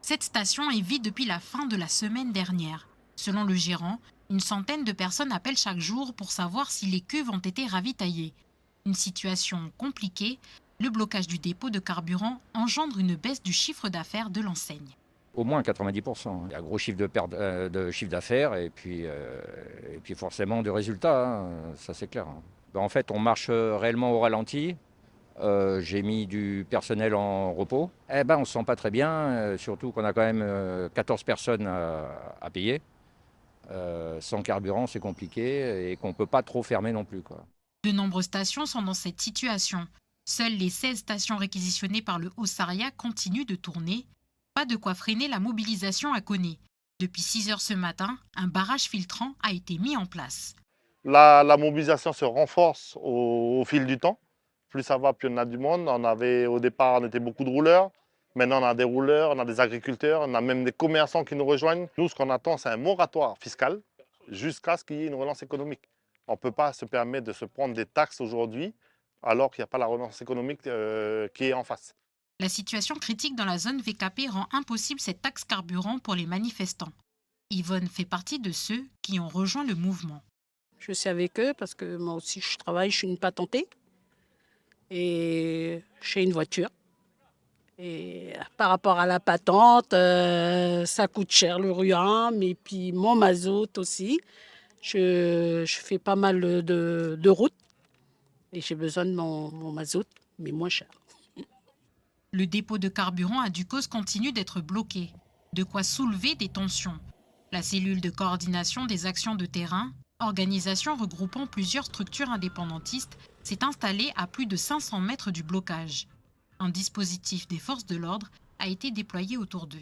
Cette station est vide depuis la fin de la semaine dernière. Selon le gérant, une centaine de personnes appellent chaque jour pour savoir si les cuves ont été ravitaillées. Une situation compliquée, le blocage du dépôt de carburant engendre une baisse du chiffre d'affaires de l'enseigne. Au moins 90%. Il y a un gros chiffre de chiffre d'affaires et puis forcément de résultats, hein, ça c'est clair. En fait, on marche réellement au ralenti. J'ai mis du personnel en repos. On ne se sent pas très bien, surtout qu'on a quand même 14 personnes à payer. Sans carburant, c'est compliqué et qu'on ne peut pas trop fermer non plus, quoi. De nombreuses stations sont dans cette situation. Seules les 16 stations réquisitionnées par le Haut-Saria continuent de tourner. Pas de quoi freiner la mobilisation à Koné. Depuis 6 heures ce matin, un barrage filtrant a été mis en place. La mobilisation se renforce au fil du temps. Plus ça va, plus on a du monde. Au départ, on était beaucoup de rouleurs. Maintenant, on a des rouleurs, on a des agriculteurs, on a même des commerçants qui nous rejoignent. Nous, ce qu'on attend, c'est un moratoire fiscal jusqu'à ce qu'il y ait une relance économique. On ne peut pas se permettre de se prendre des taxes aujourd'hui alors qu'il n'y a pas la relance économique qui est en face. La situation critique dans la zone VKP rend impossible cette taxe carburant pour les manifestants. Yvonne fait partie de ceux qui ont rejoint le mouvement. Je suis avec eux parce que moi aussi je travaille, je suis une patentée et j'ai une voiture. Et par rapport à la patente, ça coûte cher le RUAM et puis mon mazout aussi. Je fais pas mal de routes et j'ai besoin de mon mazout, mais moins cher. Le dépôt de carburant à Ducos continue d'être bloqué, de quoi soulever des tensions. La cellule de coordination des actions de terrain, organisation regroupant plusieurs structures indépendantistes, s'est installée à plus de 500 mètres du blocage. Un dispositif des forces de l'ordre a été déployé autour d'eux.